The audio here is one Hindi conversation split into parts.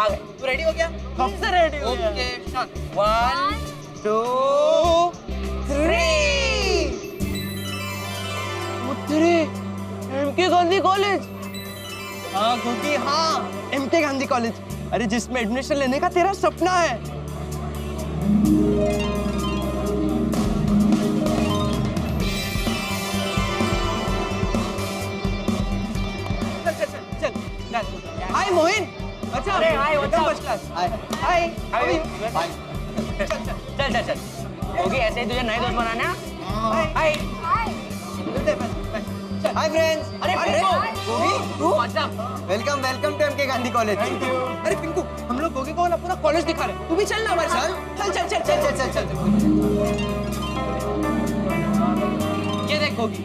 आ गए। तू रेडी हो गया? कब से रेडी हो गया? ओके शांत। 1 2 3। तेरे एमके गांधी कॉलेज। हाँ क्योंकि हाँ एमके गांधी कॉलेज, अरे जिसमें एडमिशन लेने का तेरा सपना है। चल चल चल चल। हाय मोहिन। अच्छा अरे hi, what's up? First class. Hi hi hi. Hi. चल चल चल होगी, ऐसे ही तुझे नए दोस्त बनाने हैं। Hi hi friends. अरे पिंकू, तू what's up. Welcome welcome to MK Gandhi college. Thank you. अरे पिंकू, हम लोग गोगी को ना पूरा कॉलेज दिखा रहे हैं, तू भी चल ना हमारे साथ। चल चल चल चल चल चल चल। ये देख गोगी,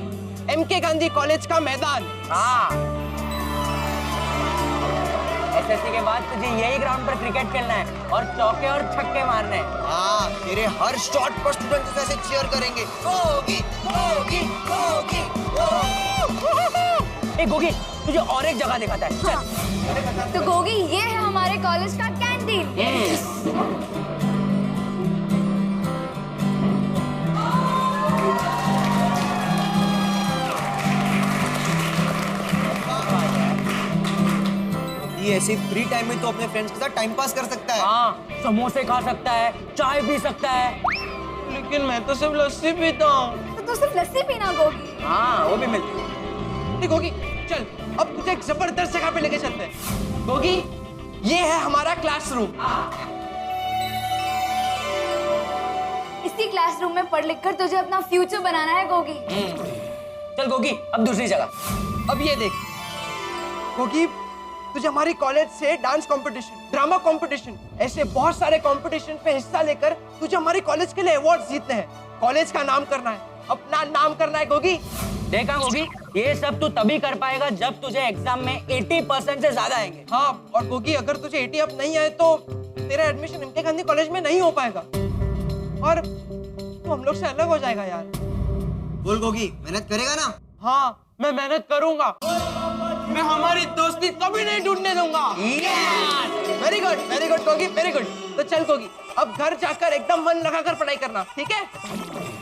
एमके गांधी कॉलेज का मैदान। हाँ, एसएससी के बाद तुझे यही ग्राउंड पर क्रिकेट खेलना है और चौके और छक्के मारने हैं। हाँ, तेरे हर शॉट पर स्टूडेंट्स ऐसे चीयर करेंगे, गोगी गोगी गोगी। ए गोगी, तुझे और एक जगह दिखाता है, चल। तो गोगी, ये है हमारे कॉलेज का कैंटीन। ये ऐसे फ्री टाइम में तो अपने फ्रेंड्स के साथ टाइम पास कर सकता है। हाँ, समोसे खा सकता है, चाय पी सकता है। लेकिन मैं तो सिर्फ लस्सी पीता हूँ। तो तू सिर्फ लस्सी पीना गोगी। हाँ, वो भी मिलती है। गोगी चल, अब तुझे एक जबरदस्त जगह पे लेके चलते हैं। गोगी, ये है हमारा क्लासरूम। इसी क्लासरूम में पढ़ लिख कर तुझे अपना फ्यूचर बनाना है गोगी। चल गोगी, अब दूसरी जगह। अब ये देख गोगी, तुझे हमारी कॉलेज से डांस कंपटीशन, ड्रामा कंपटीशन, ऐसे बहुत सारे कंपटीशन पे हिस्सा लेकर तुझे हमारी कॉलेज के लिए अवार्ड जीतने हैं। कॉलेज का नाम करना है, अपना नाम करना है गोगी। देखा गोगी, ये सब तू तभी कर पाएगा जब तुझे एग्जाम में 80% से ज्यादा आएंगे। हाँ, और गोगी अगर तुझे 80 अप नहीं आए तो तेरा एडमिशन एमके गांधी कॉलेज में नहीं हो पाएगा और तू हम लोग से अलग हो जाएगा यार। बोल गोगी, मेहनत करेगा ना? हाँ, मैं मेहनत करूंगा। मैं हमारी दोस्ती कभी नहीं टूटने दूंगा। Very good Gogi, very good. तो चल गोगी, अब घर जाकर एकदम मन लगाकर पढ़ाई करना, ठीक है?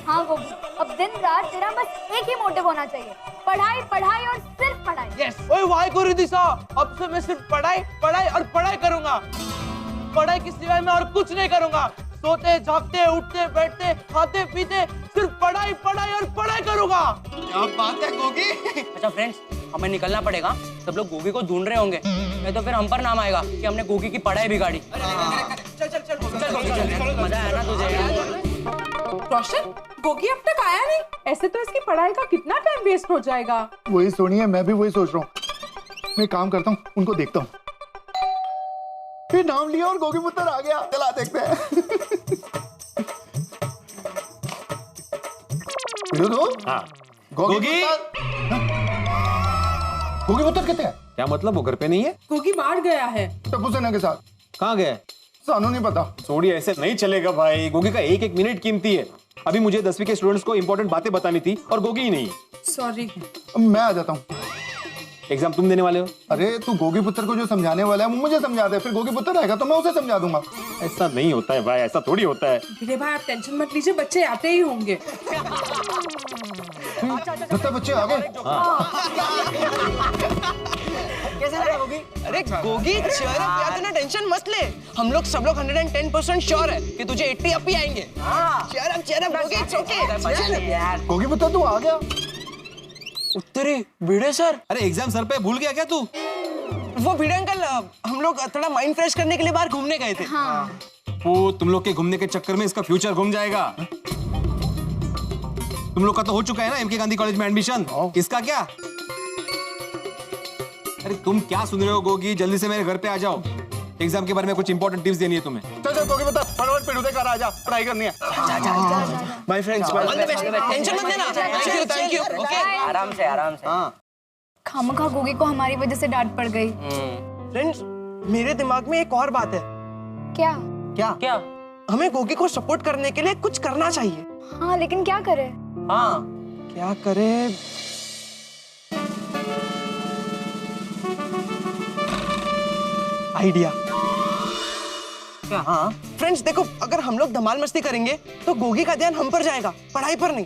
हाँ गोगी, अब दिन रात तेरा बस एक ही मोटिव होना चाहिए, पढ़ाई पढ़ाई और सिर्फ पढ़ाई। यस। ओए वाह गुरु दिशा, अब से मैं सिर्फ पढ़ाई पढ़ाई और पढ़ाई करूंगा। पढ़ाई के सिवाय मैं और कुछ नहीं करूंगा। सोते जागते उठते बैठते खाते पीते सिर्फ पढ़ाई पढ़ाई और पढ़ाई करूंगा। क्या बात है गोगी। अच्छा फ्रेंड्स, हमें निकलना पड़ेगा। सब लोग गोगी को ढूंढ रहे होंगे, नहीं तो फिर हम पर नाम आएगा कि हमने गोगी की पढ़ाई बिगाड़ी। चल चल चल चल गोगी, चल। मजा आया ना तुझे? रोशन, गोगी अब तक आया नहीं। ऐसे तो इसकी पढ़ाई का कितना टाइम वेस्ट हो जाएगा। वही सोनिया, मैं भी वही सोच रहा हूँ। मैं काम करता हूँ, उनको देखता हूँ। फिर नाम लिया और गोगी पुत्र आ गया। चला देखते हैं। हाँ। गोगी पुत्र कितने हैं? क्या मतलब, वो घर पे नहीं है? गोगी बाहर गया है। टप्पू सेना के साथ। कहाँ गए? सानू नहीं पता। सोडी, ऐसे नहीं चलेगा भाई। गोगी का एक एक मिनट कीमती है। अभी मुझे 10वीं के स्टूडेंट्स को इंपॉर्टेंट बातें बतानी थी और गोगी ही नहीं। सॉरी। मैं आ जाता हूँ। एग्जाम तुम देने वाले हो? अरे तू गोगी पुत्र को जो समझाने वाला है वो मुझे समझा दे, फिर गोगी पुत्र रहेगा तो मैं उसे समझा दूंगा। ऐसा नहीं होता है भाई, ऐसा थोड़ी होता है। धीरे भाई, आप टेंशन मत लीजिए, बच्चे आते ही होंगे। लगता है बच्चे आ गए। कैसे लगा गोगी? अरे गोगी चल यार, तूने टेंशन मत ले। हम लोग सब लोग 110% श्योर है कि तुझे 80 अप ही आएंगे। चल अब गोगी, इट्स ओके। गोगी पुत्र तू आ गया। उत्तरी भिड़े सर। अरे एग्जाम सर पे भूल गया क्या तू? वो भिड़े अंकल, हम लोग थोड़ा माइंड फ्रेश करने के लिए बाहर घूमने गए थे। हाँ। वो तुम लोग के घूमने के चक्कर में इसका फ्यूचर घूम जाएगा। तुम लोग का तो हो चुका है ना एमके गांधी कॉलेज में एडमिशन, इसका क्या? अरे तुम क्या सुन रहे हो गोगी, जल्दी से मेरे घर पे आ जाओ। एग्जाम के बारे में कुछ इंपॉर्टेंट टिप्स देनी है तुम्हें। चल चल गोगी पुत्र, फटाफट पेड़ उधर आ जा, पढ़ाई करनी है। माय फ्रेंड्स, टेंशन मत लेना। Thank you. ओके, आराम से आराम से। खामखा गोगी को हमारी वजह से डांट पड़ गई। फ्रेंड्स, मेरे दिमाग में एक और बात है। क्या? क्या? हमें गोगी को सपोर्ट करने के लिए कुछ करना चाहिए। हाँ, लेकिन क्या करे? हाँ, क्या करे? आइडिया। क्या? हाँ फ्रेंड्स देखो, अगर हम लोग धमाल मस्ती करेंगे तो गोगी का ध्यान हम पर जाएगा, पढ़ाई पर नहीं।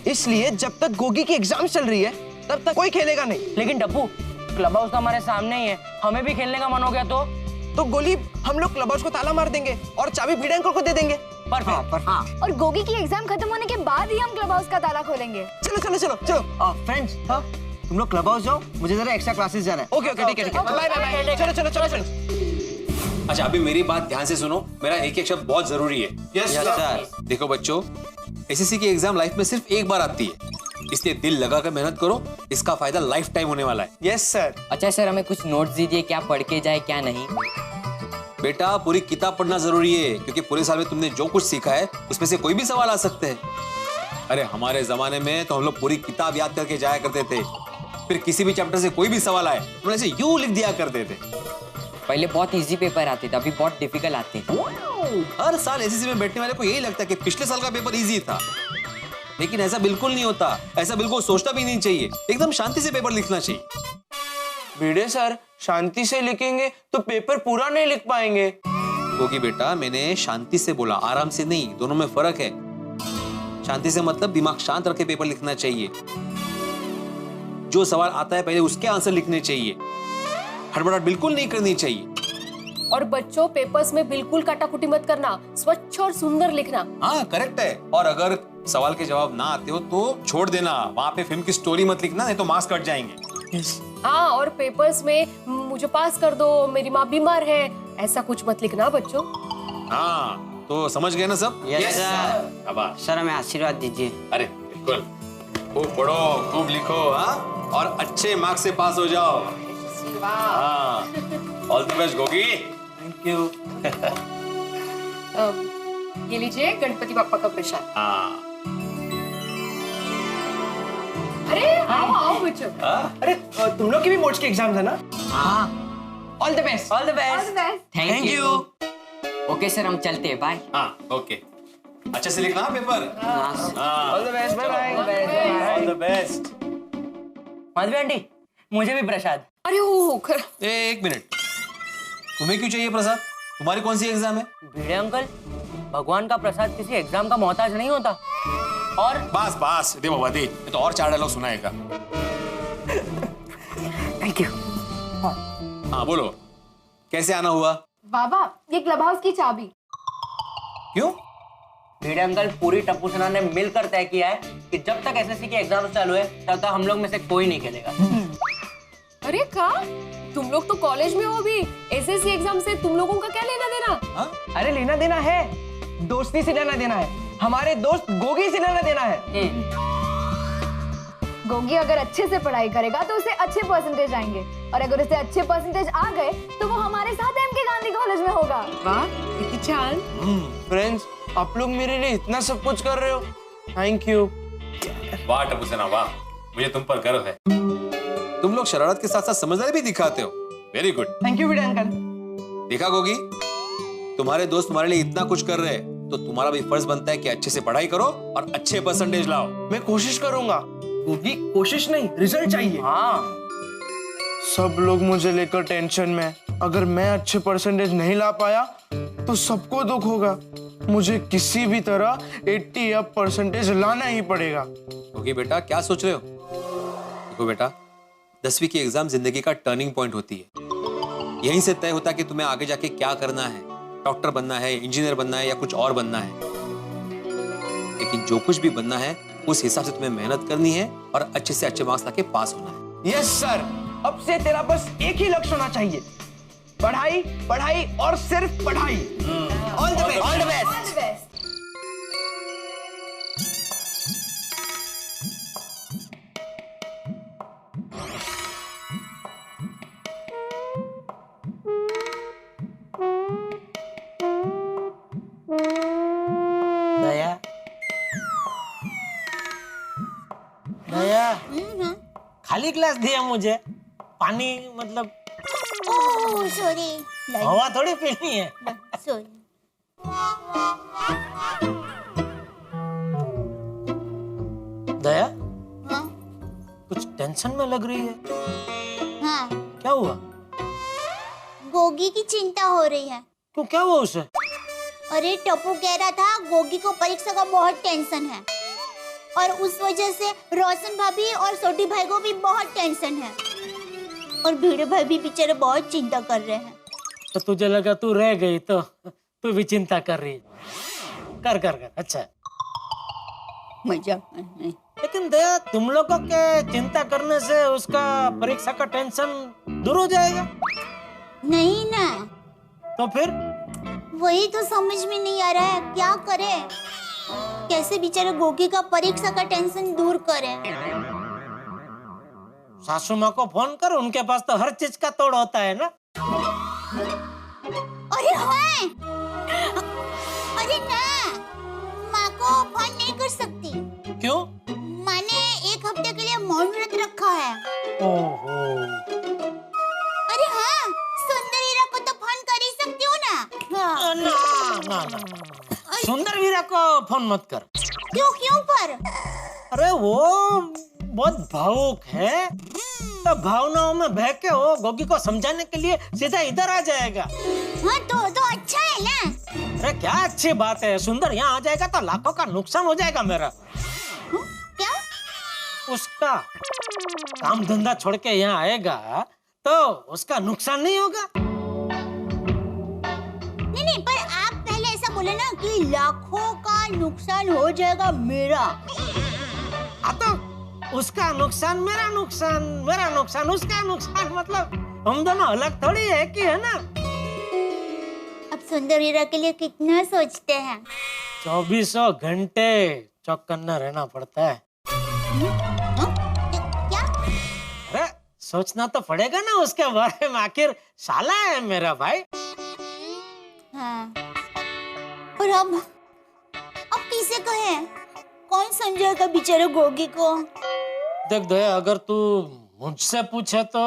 इसलिए जब तक गोगी की एग्जाम चल रही है तब तक कोई खेलेगा नहीं। लेकिन डब्बू, क्लब हाउस तो हमारे सामने ही है, हमें भी खेलने का मन हो गया तो गोली हम लोग क्लब हाउस को ताला मार देंगे और चाबी भिड़े अंकल को दे देंगे। परफेक्ट। और गोगी की एग्जाम खत्म होने के बाद ही हम क्लब हाउस का ताला खोलेंगे। चलो चलो चलो चलो। फ्रेंड्स, हाँ तुम लोग क्लब हाउस जाओ, मुझे जरा एक्स्ट्रा क्लासेस जाना है। ओके ओके ठीक है ठीक है, बाय बाय बाय। चलो चलो चलो चलो। अच्छा अभी मेरी बात ध्यान से सुनो, मेरा एक एक शब्द बहुत जरूरी है। Yes sir. देखो बच्चों, एसएससी की एग्जाम लाइफ में सिर्फ एक बार आती है, इसलिए दिल लगाकर मेहनत करो, इसका फायदा लाइफ टाइम होने वाला है। Yes sir. अच्छा सर, हमें कुछ नोट्स दीजिए, क्या पढ़ के जाए क्या नहीं। बेटा पूरी किताब पढ़ना जरूरी है, क्योंकि पूरे साल में तुमने जो कुछ सीखा है उसमें से कोई भी सवाल आ सकते हैं। अरे हमारे जमाने में तो हम लोग पूरी किताब याद करके जाया करते थे, फिर किसी भी चैप्टर से कोई भी सवाल आए तो ऐसे यूं लिख दिया करते थे। पहले बहुत इजी पेपर आते थे, अभी बहुत डिफिकल्ट आते हैं। हर साल एसएससी में बैठने वाले को यही लगता है कि पिछले साल का पेपर इजी था, लेकिन ऐसा बिल्कुल नहीं होता, ऐसा बिल्कुल सोचना भी नहीं चाहिए। एकदम शांति से पेपर लिखना चाहिए। भिड़े सर, शांति से लिखेंगे तो पेपर पूरा नहीं लिख पाएंगे। क्योंकि बेटा मैंने शांति से बोला, आराम से नहीं, दोनों में फर्क है। शांति से मतलब दिमाग शांत रख के पेपर लिखना चाहिए, जो सवाल आता है पहले उसके आंसर लिखने चाहिए, हड़बड़ाहट बिल्कुल नहीं करनी चाहिए। और बच्चों, पेपर्स में बिल्कुल काटाकुटी मत करना, स्वच्छ और सुंदर लिखना। हाँ करेक्ट है। और अगर सवाल के जवाब ना आते हो तो छोड़ देना, वहां पे फिल्म की स्टोरी मत लिखना, नहीं तो मार्क्स कट जाएंगे। हाँ, और पेपर्स में मुझे पास कर दो, मेरी माँ बीमार है, ऐसा कुछ मत लिखना बच्चों। हाँ तो समझ गए ना सब? Yes sir. शाबाश। सर हमें आशीर्वाद दीजिए। अरे बिल्कुल, खूब पढ़ो, खूब लिखो, हाँ, और अच्छे मार्क्स से पास हो जाओ। हाँ, all the best Gogi. Thank you. ये लीजिए गणपति पापा का प्रसाद। हाँ अरे आओ आओ बच्चों। अरे तुम लोग की भी बोर्ड्स के एग्जाम है ना? हाँ। All the best. All the best. Thank you. Okay sir, हम चलते हैं, बाय। हाँ ओके, अच्छे से लिखना paper. All the best, bye bye. All the best. Madhavi aunty, मुझे भी प्रसाद। अरे हो एक मिनट, तुम्हें क्यों चाहिए प्रसाद? तुम्हारी कौन सी एग्जाम है? भिड़े अंकल, भगवान का प्रसाद किसी एग्जाम का मोहताज नहीं होता। और बस बस दे बाबा दे, तो और 4 डायलॉग सुनाएगा। Thank you. हाँ बोलो, कैसे आना हुआ? बाबा, ये क्लब हाउस की चाबी। क्यों? भिड़े अंकल, पूरी टप्पू सेना ने मिलकर तय किया है कि जब तक एसएससी के एग्जाम चालू है तब तक हम लोग में से कोई नहीं खेलेगा। अरे का तुम लोग तो कॉलेज में हो भी, एसएससी एग्जाम से तुम लोगों का क्या लेना देना? हाँ? अरे लेना देना है, दोस्ती से लेना देना है, हमारे दोस्त गोगी से लेना देना है। गोगी अगर अच्छे से पढ़ाई करेगा तो उसे अच्छे परसेंटेज आएंगे, और अगर उसे अच्छे परसेंटेज आ गए तो वो हमारे साथ एमके गांधी कॉलेज में होगा। वाह, कितनी छान। फ्रेंड्स, आप लोग मेरे लिए इतना सब कुछ कर रहे हो, थैंक यू। वाह टप्पू सेना वाह, मुझे तुम पर गर्व है। तुम लोग शरारत के साथ साथ समझदारी भी दिखाते हो, very good. Thank you Bhide uncle. देखा गोगी, तुम्हारे दोस्त तुम्हारे लिए इतना कुछ कर रहे हैं तो तुम्हारा भी फर्ज बनता है कि अच्छे से पढ़ाई करो और अच्छे परसेंटेज लाओ। मैं कोशिश करूंगा। गोगी, कोशिश नहीं, रिजल्ट चाहिए। हाँ, सब लोग मुझे लेकर टेंशन में, अगर मैं अच्छे परसेंटेज नहीं ला पाया तो सबको दुख होगा। मुझे किसी भी तरह 80 अप परसेंटेज लाना ही पड़ेगा। गोगी बेटा क्या सोच रहे हो? देखो बेटा, 10वीं की एग्जाम जिंदगी का टर्निंग पॉइंट होती है। यहीं से तय होता है कि तुम्हें आगे जाके क्या करना है, डॉक्टर बनना है, इंजीनियर बनना है या कुछ और बनना है। लेकिन जो कुछ भी बनना है उस हिसाब से तुम्हें मेहनत करनी है और अच्छे से अच्छे मार्क्स लाके पास होना है। यस सर, अब से तेरा बस एक ही लक्ष्य होना चाहिए, पढ़ाई पढ़ाई और सिर्फ पढ़ाई। All the best. All the best. Daya, Daya, खाली ग्लास दिया मुझे, पानी मतलब ओह सॉरी, हवा थोड़ी पीनी है। सॉरी। दया, हाँ कुछ टेंशन में लग रही है, हाँ, क्या हुआ? गोगी की चिंता हो रही है। क्यों, क्या हुआ उसे? अरे टप्पू कह रहा था गोगी को परीक्षा का बहुत टेंशन है और उस वजह से रोशन भाभी और छोटी भाई को भी बहुत टेंशन है और भिड़े भाई भी बेचारे बहुत चिंता कर रहे हैं। तो तुझे लगा तू रह गई तो तू भी चिंता कर रही है। कर कर कर अच्छा। मजाक। लेकिन दया तुम लोगों के चिंता करने से उसका परीक्षा का टेंशन दूर हो जाएगा? नहीं ना। तो फिर वही तो समझ में नहीं आ रहा है क्या करे, कैसे बेचारे गोगी का परीक्षा का टेंशन दूर करे। सासू माँ को फोन कर, उनके पास तो हर चीज का तोड़ होता है ना। अरे हाँ, अरे ना, माँ को फोन नहीं कर सकती। क्यों? माँ ने 1 हफ्ते के लिए मौन व्रत रखा है। ओहो। अरे हाँ, सुंदर हीरा को तो फोन कर ही सकती हूँ ना। हाँ। ना। सुंदर वीरा को फोन मत कर। क्यों पर? अरे वो बहुत भावुक है, तो भावनाओं में बह के वो गोगी को समझाने के लिए सीधा इधर आ जाएगा। हाँ तो अच्छा है ना। अरे क्या अच्छी बात है, सुंदर यहाँ आ जाएगा तो लाखों का नुकसान हो जाएगा मेरा। क्या? उसका काम धंधा छोड़ के यहाँ आएगा तो उसका नुकसान नहीं होगा। नहीं, पर आप पहले ऐसा बोले ना कि लाखों का नुकसान हो जाएगा मेरा। तो उसका नुकसान मेरा नुकसान, मेरा नुकसान उसका नुकसान, मतलब हम दोनों अलग थोड़ी है कि है ना। अब सुंदर हीरा के लिए कितना सोचते हैं। 24 घंटे चौकन्ना रहना पड़ता है। क्या? अरे सोचना तो पड़ेगा ना उसके बारे में, आखिर साला है मेरा भाई। हाँ। और अब किसे कहे, कौन समझेगा बेचारे गोगी को। देख दया, अगर तू मुझसे पूछे तो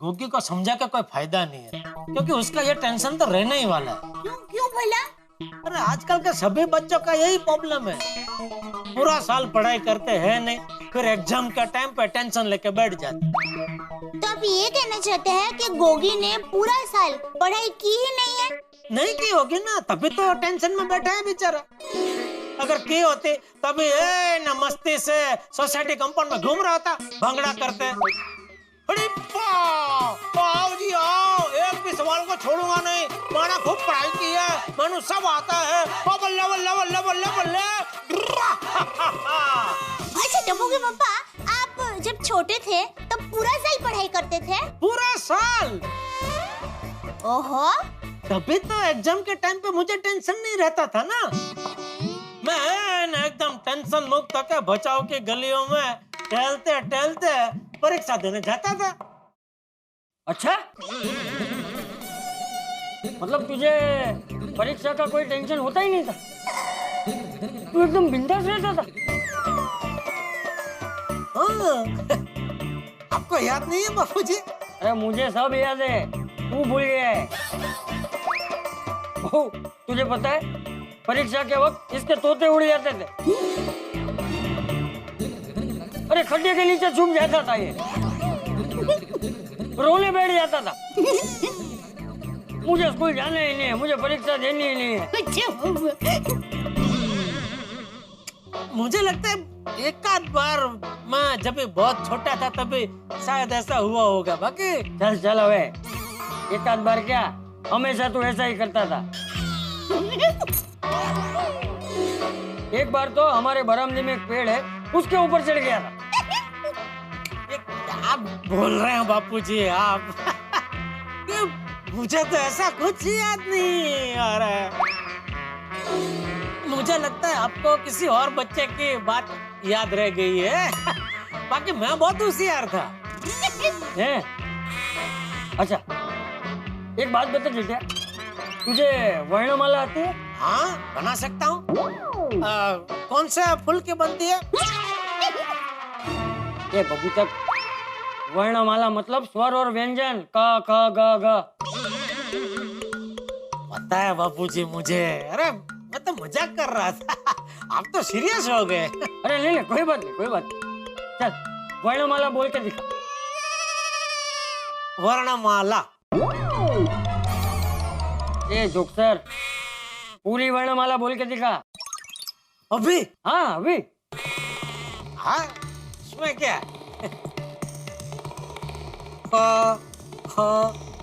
गोगी को समझा के कोई फायदा नहीं है, क्योंकि उसका ये टेंशन तो रहने ही वाला है। क्यों भला? अरे आजकल के सभी बच्चों का यही प्रॉब्लम है, पूरा साल पढ़ाई करते हैं नहीं, फिर एग्जाम के टाइम पे टेंशन लेके बैठ जाते। तो आप ये कहना चाहते हैं कि गोगी ने पूरा साल पढ़ाई की ही नहीं है? नहीं की होगी ना, तभी तो टेंशन में बैठा है बेचारा। अगर की होती तभी न मस्ती से सोसाइटी कंपाउंड में घूम रहा था भंगड़ा करते। अरे आओ जी आओ, एक भी सवाल को छोड़ूंगा नहीं, मैंने खूब पढ़ाई की है, मैंने सब आता है। अच्छा टप्पू के पापा, आप जब छोटे थे तब पूरा साल पढ़ाई करते थे? पूरा साल? ओहो। तभी तो एग्जाम के टाइम पे मुझे टेंशन नहीं रहता था ना। मैं एकदम टेंशन मुक्त होकर बचाव की गलियों में टहलते टहलते परीक्षा देने जाता था। अच्छा, मतलब तुझे परीक्षा का कोई टेंशन होता ही नहीं था, तू एकदम बिंदास रहता था। हाँ। आपको याद नहीं है बापूजी? अरे मुझे सब याद है, तू भूल गया है। ओह, तुझे पता है परीक्षा के वक्त इसके तोते उड़ जाते थे। अरे खड्डे के नीचे छुप जाता था ये, रोने बैठ जाता था। मुझे स्कूल जाना ही नहीं है, मुझे परीक्षा देनी ही नहीं है। मुझे लगता है एक आध बार मैं जब बहुत छोटा था तभी शायद ऐसा हुआ होगा। बाकी चल चल अबे, एक आध बार क्या, हमेशा तू ऐसा ही करता था। एक बार तो हमारे बरामदे में एक पेड़ है, उसके ऊपर चढ़ गया था। ये क्या बोल रहे हैं बापूजी आप? मुझे तो ऐसा कुछ याद नहीं आ रहा है। मुझे लगता है आपको किसी और बच्चे की बात याद रह गई है। बाकी मैं बहुत होशियार था। हैं? अच्छा, एक बात बता बेटा, तुझे वर्णमाला आती है? हाँ, बना सकता हूँ। कौन से फूल की बनती है? ये बबू तक वर्णमाला मतलब स्वर और व्यंजन, क ख ग घ। पता है बापूजी मुझे। अरे मैं तो मजाक कर रहा था, आप तो सीरियस हो गए। अरे नहीं कोई बात नहीं, कोई बात नहीं। चल वर्णमाला बोल के दिखा। वर्णमाला। ए जोक्सर, पूरी वर्णमाला बोल के दिखा। अभी? हाँ अभी। हाँ, इसमें क्या? क, ख,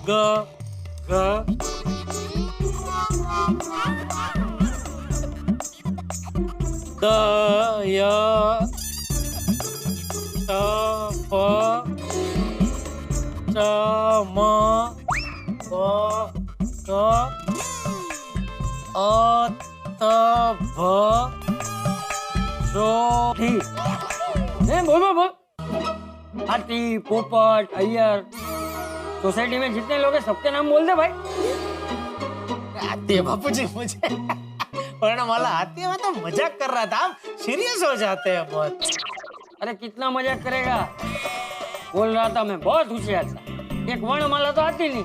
ग, घ, द, य, त, प, च, म, प, क, अ, त, भ, जो, ठीक। नहीं बोल बोल बोल। हाथी, पोपट, अय्यर, सोसाइटी में जितने लोग हैं सबके नाम बोल दे भाई। आती है बापूजी मुझे वर्णमाला आती है, मैं तो मजाक कर रहा था, आप सीरियस हो जाते हैं बहुत। अरे कितना मजाक करेगा, बोल रहा था मैं बहुत होशियार था, एक वर्णमाला तो आती नहीं।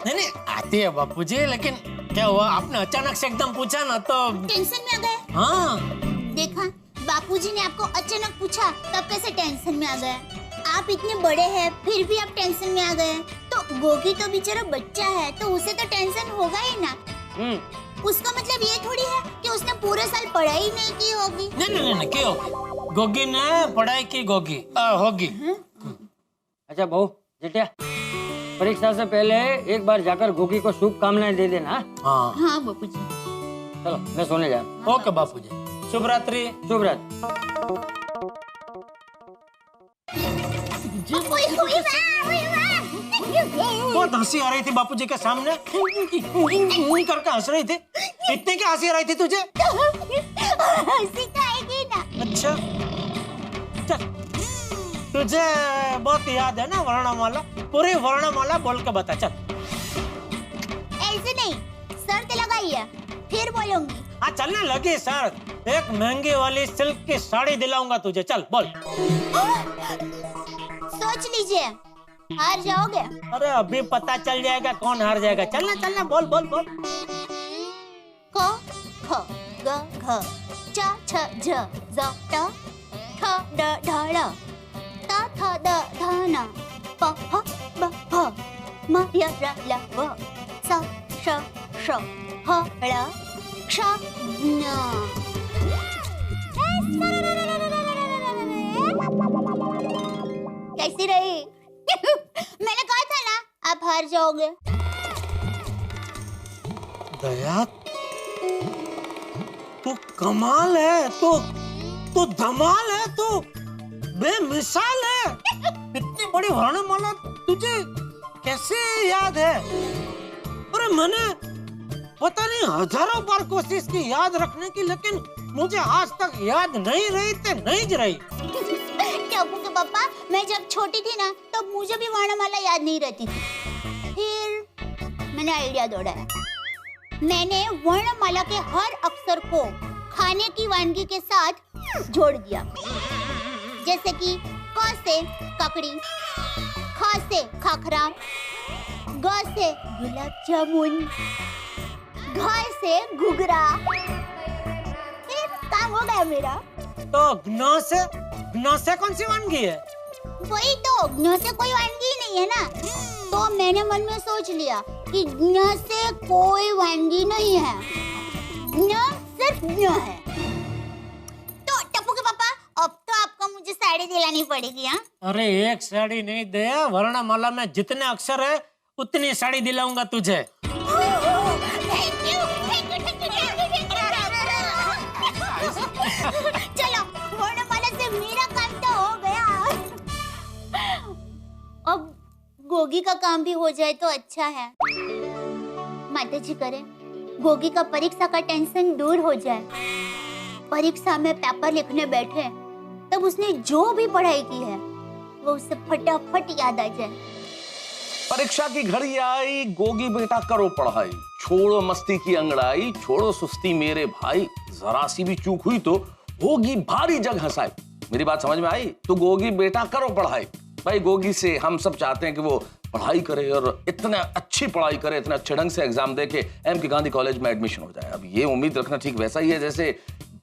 नहीं आती है बापूजी, लेकिन क्या हुआ आपने अचानक से एकदम पूछा ना तो टेंशन में आ गए। हाँ देखा, बापूजी ने आपको अचानक पूछा तब कैसे टेंशन में आ गए। आप इतने बड़े हैं फिर भी आप टेंशन में आ गए। तो गोगी तो बेचारा बच्चा है तो उसे तो टेंशन होगा ही ना। उसका मतलब ये थोड़ी है कि उसने पूरे साल पढ़ाई नहीं की होगी। नहीं क्यों, गोगी ने पढ़ाई की होगी। अच्छा बहू जेठिया, परीक्षा से पहले एक बार जाकर गोगी को शुभकामनाएं दे देना। हाँ हाँ बापूजी। चलो मैं सोने जा। ओके बापूजी, शुभ रात्रि। शुभ रात्रि। बहुत हंसी आ रही थी बापूजी के सामने, करके हंस रही थी। इतनी क्या हंसी आ रही थी तुझे? हंसी तो आएगी ना। अच्छा चल, तुझे बहुत याद है ना वर्णमाला, पूरी वर्णमाला बोल के बता चल। ऐसे नहीं, शर्त लगाइए फिर बोलूंगी। हाँ चलने लगी सर, एक महंगी वाली सिल्क की साड़ी दिलाऊंगा तुझे, चल बोल। सोच लीजिए, हार जाओगे। अरे अभी पता चल जाएगा कौन हार जाएगा। चलना बोल बोल बोल। क, ख, ग, घ, च, छ, झ, ज, ट, ठ, ड, ढ, ळ, त, थ, द, ध, न, प, ह, ब, भ, म, य, र, ल, व, स, श, ष, ह, ळ, क्ष, ञ। कैसी रही? मैंने कहा था ना आप हार जाओगे। दया, तू कमाल है, तू धमाल है, तू बेमिसाल है। इतनी बड़ी वर्णमाला तुझे कैसे याद है? अरे मैंने पता नहीं हजारों बार कोशिश की याद रखने की, लेकिन मुझे आज तक याद नहीं रही। टप्पू के पापा, मैं जब छोटी थी ना तो मुझे भी वर्णमाला याद नहीं रहती थी। फिर मैंने आइडिया दौड़ाया। मैंने वर्णमाला के हर अक्षर को खाने की वानगी के साथ जोड़ दिया। जैसे कि क से ककड़ी, ख से खाखरा, ग से गुलाब जामुन, घ से घुघरा। फिर काम हो गया मेरा। तो घ से कौन सी वानगी है? वही तो, घ से कोई वानगी नहीं है ना। तो मैंने मन में सोच लिया कि घ से कोई वानगी नहीं है, घ सिर्फ घ है। तो टप्पू के पापा, अब तो आपको मुझे साड़ी दिलानी पड़ेगी। हाँ? अरे एक साड़ी नहीं दे, वर्णमाला में जितने अक्षर है उतनी साड़ी दिलाऊंगा तुझे। चलो, वर्णमाला से मेरा काम तो हो गया। अब गोगी का काम भी हो जाए तो अच्छा है। माताजी करें गोगी का परीक्षा का टेंशन दूर हो जाए। परीक्षा में पेपर लिखने बैठे तब उसने जो भी पढ़ाई की है वो उसे फटाफट याद आ जाए। परीक्षा की घड़ी आई, गोगी बेटा करो पढ़ाई, छोड़ो मस्ती की अंगड़ाई, छोड़ो सुस्ती मेरे भाई, जरा सी भी चूक हुई तो होगी भारी जग हंसाई। मेरी बात समझ में आई? तो गोगी बेटा करो पढ़ाई। भाई गोगी से हम सब चाहते हैं कि वो पढ़ाई करे और इतना अच्छी पढ़ाई करे, इतना अच्छे ढंग से एग्जाम दे के एम के गांधी कॉलेज में एडमिशन हो जाए। अब ये उम्मीद रखना ठीक वैसा ही है जैसे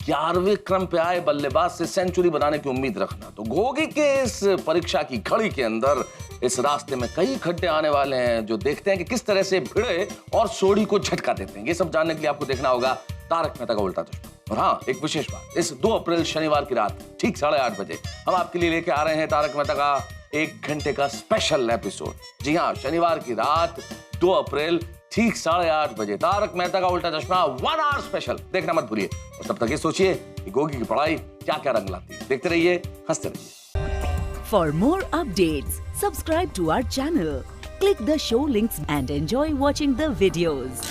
11वें क्रम पे आए बल्लेबाज से सेंचुरी बनाने की उम्मीद रखना। तो गोगी के इस परीक्षा की घड़ी के अंदर इस रास्ते में कई खड्डे आने वाले हैं जो देखते हैं कि किस तरह से भिड़े और सोड़ी को झटका देते हैं। ये सब जानने के लिए आपको देखना होगा तारक मेहता का उल्टा चश्मा। और हाँ, एक विशेष बात, इस 2 अप्रैल शनिवार की रात ठीक 8:30 बजे हम आपके लिए लेके आ रहे हैं तारक मेहता का 1 घंटे का स्पेशल एपिसोड। जी हाँ, शनिवार की रात 2 अप्रैल ठीक 8:30 बजे तारक मेहता का उल्टा चश्मा 1 आवर स्पेशल देखना मत भूलिए। और तब तक ये सोचिए कि गोगी की पढ़ाई क्या क्या रंग लाती है। देखते रहिए, हंसते रहिए। For more updates, subscribe to our channel, click the show links and enjoy watching the videos.